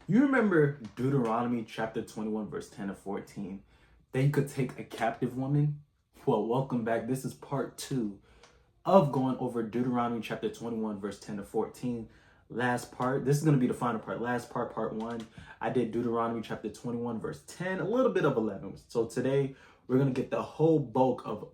You remember Deuteronomy chapter 21, verse 10 to 14? They could take a captive woman. Well, welcome back. This is part 2 of going over Deuteronomy chapter 21, verse 10 to 14. Last part, this is going to be the final part. Last part, part 1, I did Deuteronomy chapter 21, verse 10, a little bit of 11. So today, we're going to get the whole bulk of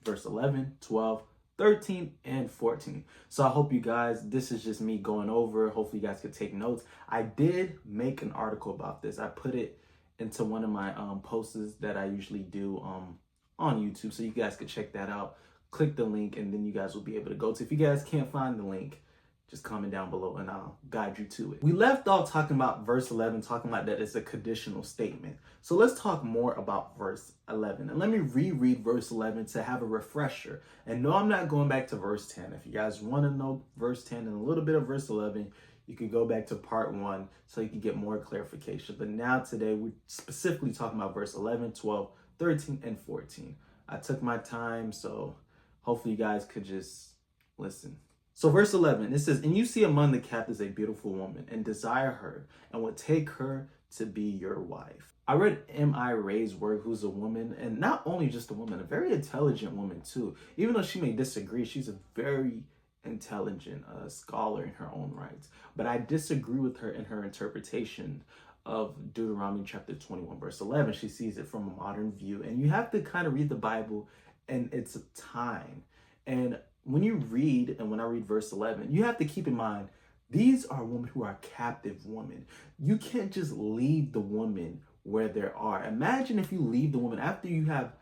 verse 11, 12, 13, and 14. So I hope you guys, this is just me going over. Hopefully you guys could take notes. I did make an article about this. I put it into one of my posts that I usually do on YouTube. So you guys could check that out. Click the link and then you guys will be able to go to. If you guys can't find the link, just comment down below and I'll guide you to it. We left off talking about verse 11, talking about that it's a conditional statement. So let's talk more about verse 11. And let me reread verse 11 to have a refresher. And no, I'm not going back to verse 10. If you guys want to know verse 10 and a little bit of verse 11, you could go back to part 1 so you can get more clarification. But now today, we're specifically talking about verse 11, 12, 13, and 14. I took my time, so hopefully you guys could just listen. So verse 11, it says, "And you see among the captives a beautiful woman, and desire her, and would take her to be your wife." I read M.I. Ray's work, who's a woman, and not only just a woman, a very intelligent woman too. Even though she may disagree, she's a very intelligent scholar in her own rights. But I disagree with her in her interpretation of Deuteronomy chapter 21, verse 11. She sees it from a modern view, and you have to kind of read the Bible in its time. And when you read, and when I read verse 11, you have to keep in mind, these are women who are captive women. You can't just leave the woman where they are. Imagine if you leave the woman after you have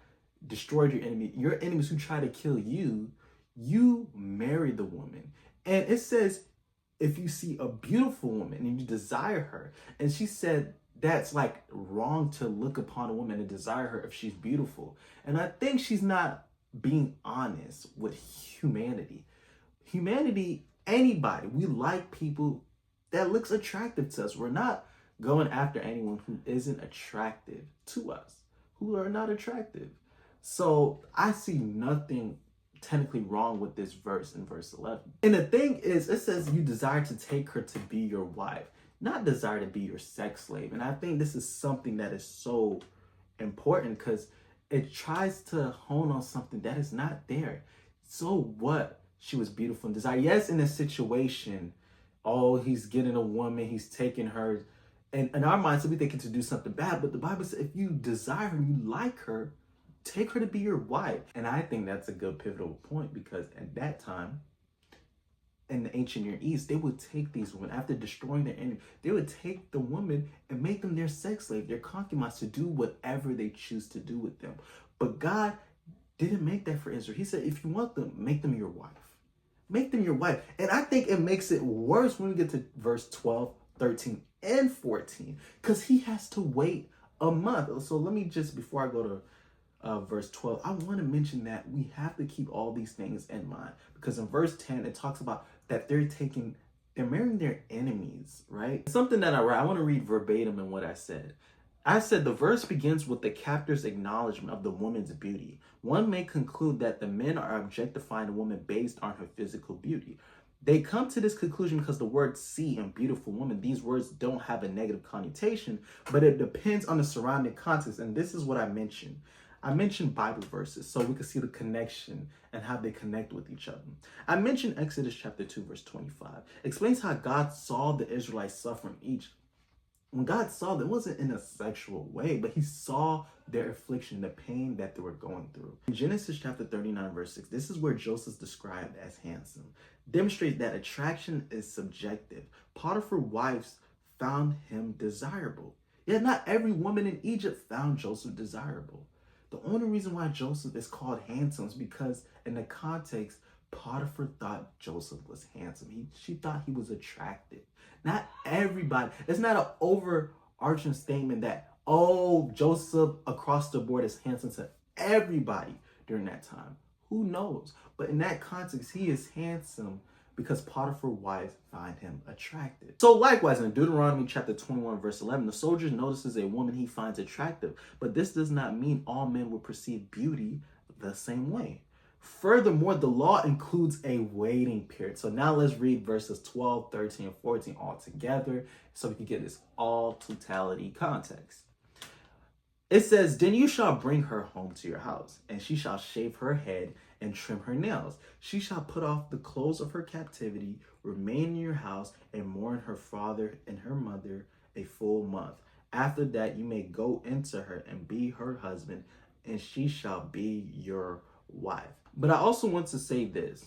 destroyed your enemies who try to kill you, you marry the woman. And it says, if you see a beautiful woman and you desire her, and she said, that's like wrong to look upon a woman and desire her if she's beautiful. And I think she's not being honest with humanity. Humanity, anybody, we like people that looks attractive to us. We're not going after anyone who isn't attractive to us, who are not attractive. So I see nothing technically wrong with this verse in verse 11. And the thing is, it says you desire to take her to be your wife, not desire to be your sex slave. And I think this is something that is so important because it tries to hone on something that is not there. So what? She was beautiful and desire. Yes, in a situation, oh, he's getting a woman, he's taking her. And in our minds, we think it's to do something bad. But the Bible says if you desire her, you like her, take her to be your wife. And I think that's a good pivotal point because at that time, in the ancient Near East, they would take these women after destroying their enemy. They would take the woman and make them their sex slave, their concubines, to do whatever they choose to do with them. But God didn't make that for Israel. He said, if you want them, make them your wife. Make them your wife. And I think it makes it worse when we get to verse 12, 13, and 14, because he has to wait a month. So let me just, before I go to verse 12, I want to mention that we have to keep all these things in mind, because in verse 10, it talks about that they're marrying their enemies, right? Something that I read, I want to read verbatim in what I said. I said the verse begins with the captor's acknowledgement of the woman's beauty. One may conclude that the men are objectifying a woman based on her physical beauty. They come to this conclusion because the word see and beautiful woman, these words don't have a negative connotation, but it depends on the surrounding context. And this is what I mentioned. I mentioned Bible verses so we could see the connection and how they connect with each other. I mentioned Exodus chapter 2, verse 25. Explains how God saw the Israelites suffering in Egypt. When God saw them, it wasn't in a sexual way, but he saw their affliction, the pain that they were going through. In Genesis chapter 39, verse 6, this is where Joseph's described as handsome. Demonstrates that attraction is subjective. Potiphar's wives found him desirable. Yet not every woman in Egypt found Joseph desirable. The only reason why Joseph is called handsome is because in the context, Potiphar thought Joseph was handsome. She thought he was attractive. Not everybody. It's not an overarching statement that, oh, Joseph across the board is handsome to everybody during that time. Who knows? But in that context, he is handsome because Potiphar's wife find him attractive. So likewise, in Deuteronomy chapter 21, verse 11, the soldier notices a woman he finds attractive, but this does not mean all men will perceive beauty the same way. Furthermore, the law includes a waiting period. So now let's read verses 12, 13, and 14 all together so we can get this all totality context. It says, then you shall bring her home to your house, and she shall shave her head and trim her nails. She shall put off the clothes of her captivity, remain in your house, and mourn her father and her mother a full month. After that, you may go into her and be her husband, and she shall be your wife. But I also want to say this.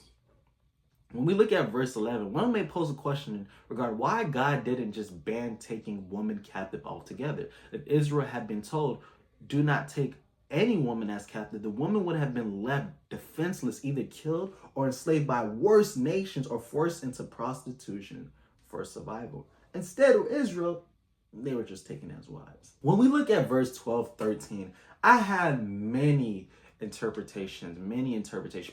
When we look at verse 11, one may pose a question regarding why God didn't just ban taking women captive altogether. If Israel had been told, do not take any woman as captive, the woman would have been left defenseless, either killed or enslaved by worse nations or forced into prostitution for survival. Instead of Israel, they were just taken as wives. When we look at verse 12, 13, I had many interpretations.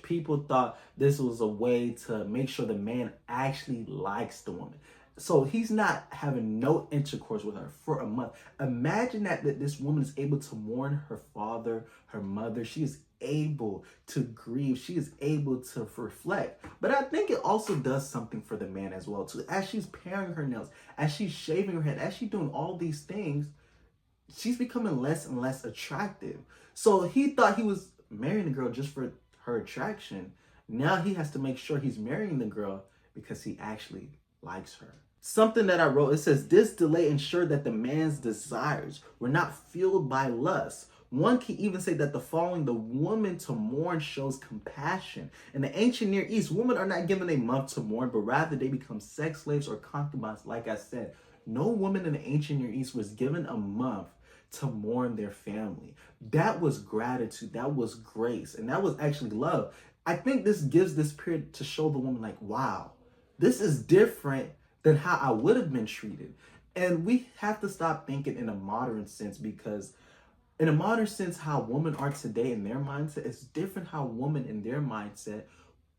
People thought this was a way to make sure the man actually likes the woman. So he's not having no intercourse with her for a month. Imagine that this woman is able to mourn her father, her mother. She is able to grieve. She is able to reflect. But I think it also does something for the man as well, too. As she's paring her nails, as she's shaving her head, as she's doing all these things, she's becoming less and less attractive. So he thought he was marrying the girl just for her attraction. Now he has to make sure he's marrying the girl because he actually likes her. Something that I wrote, it says, this delay ensured that the man's desires were not fueled by lust. One can even say that the following the woman to mourn shows compassion. In the ancient Near East, women are not given a month to mourn, but rather they become sex slaves or concubines. Like I said, no woman in the ancient Near East was given a month to mourn their family. That was gratitude, that was grace, and that was actually love. I think this gives this period to show the woman like, wow, this is different than how I would have been treated. And we have to stop thinking in a modern sense, because in a modern sense, how women are today in their mindset is different how women in their mindset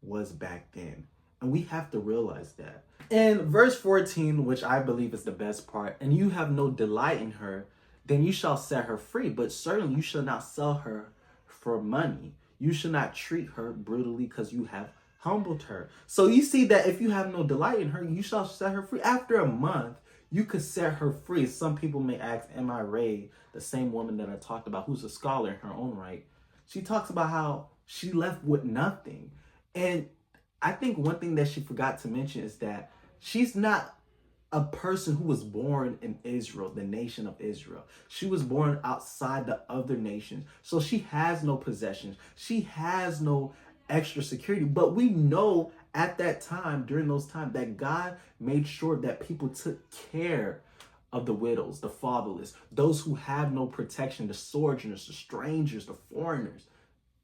was back then. And we have to realize that. And verse 14, which I believe is the best part, and you have no delight in her, then you shall set her free. But certainly you shall not sell her for money. You should not treat her brutally because you have humbled her. So you see that if you have no delight in her, you shall set her free. After a month, you could set her free. Some people may ask, am I Ray, the same woman that I talked about, who's a scholar in her own right? She talks about how she left with nothing. And I think one thing that she forgot to mention is that she's not a person who was born in Israel, the nation of Israel. She was born outside the other nations. So she has no possessions. She has no extra security. But we know at that time, during those times, that God made sure that people took care of the widows, the fatherless, those who have no protection, the sojourners, the strangers, the foreigners,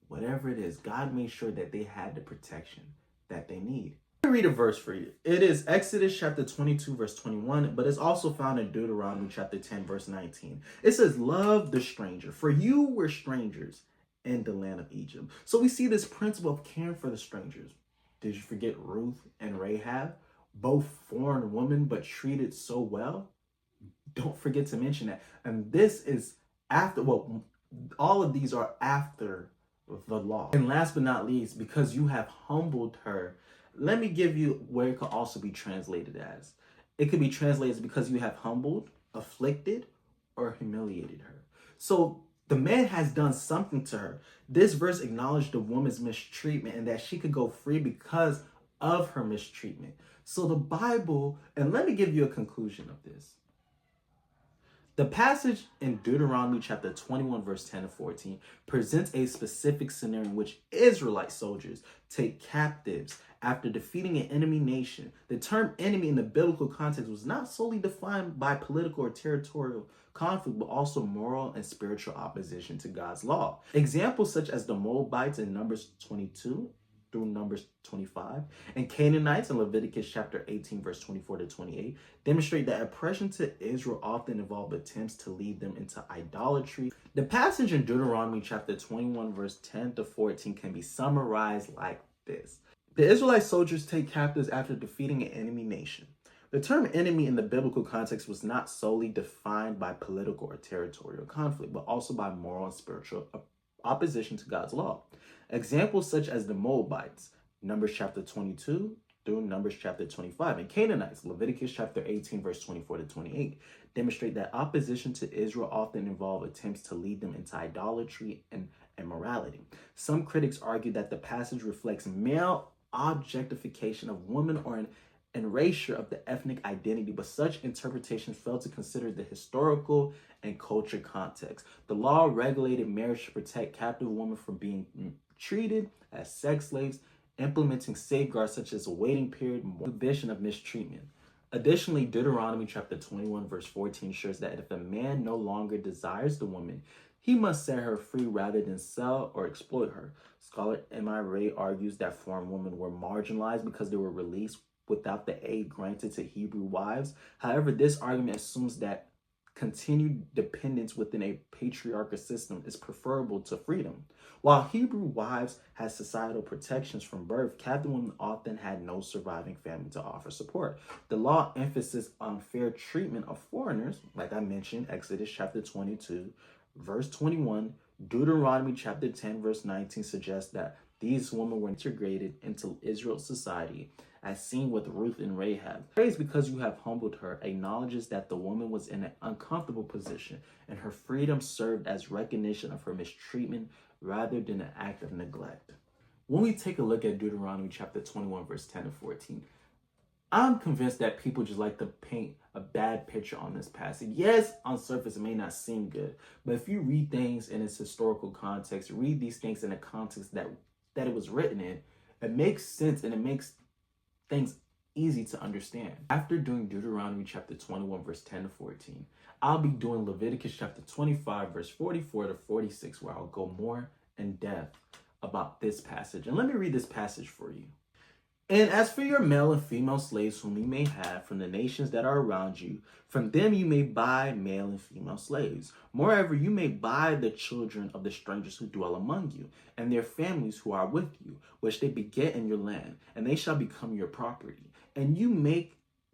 whatever it is, God made sure that they had the protection that they need. Let me read a verse for you. It is Exodus chapter 22, verse 21, but it's also found in Deuteronomy chapter 10, verse 19. It says, love the stranger, for you were strangers in the land of Egypt. So we see this principle of caring for the strangers. Did you forget Ruth and Rahab? Both foreign women, but treated so well. Don't forget to mention that. And this is after, well, all of these are after the law. And last but not least, because you have humbled her, let me give you where it could also be translated as. It could be translated as because you have humbled, afflicted, or humiliated her. So the man has done something to her. This verse acknowledged the woman's mistreatment and that she could go free because of her mistreatment. So the Bible, and let me give you a conclusion of this. The passage in Deuteronomy chapter 21, verse 10 to 14 presents a specific scenario in which Israelite soldiers take captives after defeating an enemy nation. The term enemy in the biblical context was not solely defined by political or territorial conflict, but also moral and spiritual opposition to God's law. Examples such as the Moabites in Numbers 22 through Numbers 25, and Canaanites in Leviticus chapter 18, verse 24 to 28, demonstrate that oppression to Israel often involved attempts to lead them into idolatry. The passage in Deuteronomy chapter 21, verse 10 to 14 can be summarized like this. The Israelite soldiers take captives after defeating an enemy nation. The term enemy in the biblical context was not solely defined by political or territorial conflict, but also by moral and spiritual opposition to God's law. Examples such as the Moabites, Numbers chapter 22 through Numbers chapter 25, and Canaanites, Leviticus chapter 18, verse 24 to 28, demonstrate that opposition to Israel often involve attempts to lead them into idolatry and immorality. Some critics argue that the passage reflects male objectification of women or an erasure of the ethnic identity, but such interpretations fail to consider the historical and culture context. The law regulated marriage to protect captive women from being treated as sex slaves, implementing safeguards such as a waiting period and prohibition of mistreatment. Additionally, Deuteronomy chapter 21 verse 14 ensures that if a man no longer desires the woman, he must set her free rather than sell or exploit her. Scholar M.I. Ray argues that foreign women were marginalized because they were released without the aid granted to Hebrew wives. However, this argument assumes that continued dependence within a patriarchal system is preferable to freedom. While Hebrew wives had societal protections from birth, captive women often had no surviving family to offer support. The law emphasis on fair treatment of foreigners, like I mentioned, Exodus chapter 22, verse 21, Deuteronomy chapter 10, verse 19 suggests that these women were integrated into Israel's society, as seen with Ruth and Rahab. Praise because you have humbled her acknowledges that the woman was in an uncomfortable position, and her freedom served as recognition of her mistreatment rather than an act of neglect. When we take a look at Deuteronomy chapter 21, verse 10 and 14, I'm convinced that people just like to paint a bad picture on this passage. Yes, on surface, it may not seem good, but if you read things in its historical context, read these things in the context that it was written in, it makes sense and it makes things easy to understand. After doing Deuteronomy chapter 21, verse 10 to 14, I'll be doing Leviticus chapter 25, verse 44 to 46, where I'll go more in depth about this passage. And let me read this passage for you. And as for your male and female slaves whom you may have from the nations that are around you, from them you may buy male and female slaves. Moreover, you may buy the children of the strangers who dwell among you, and their families who are with you, which they beget in your land, and they shall become your property. And you may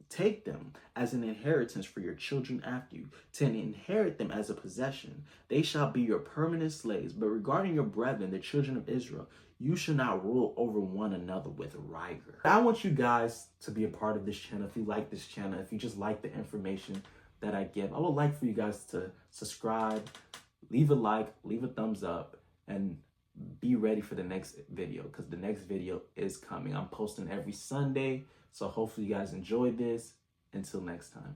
take them as an inheritance for your children after you, to inherit them as a possession. They shall be your permanent slaves. But regarding your brethren, the children of Israel, you should not rule over one another with rigor. I want you guys to be a part of this channel. If you like this channel, if you just like the information that I give, I would like for you guys to subscribe, leave a like, leave a thumbs up, and be ready for the next video, because the next video is coming. I'm posting every Sunday, so hopefully you guys enjoyed this. Until next time.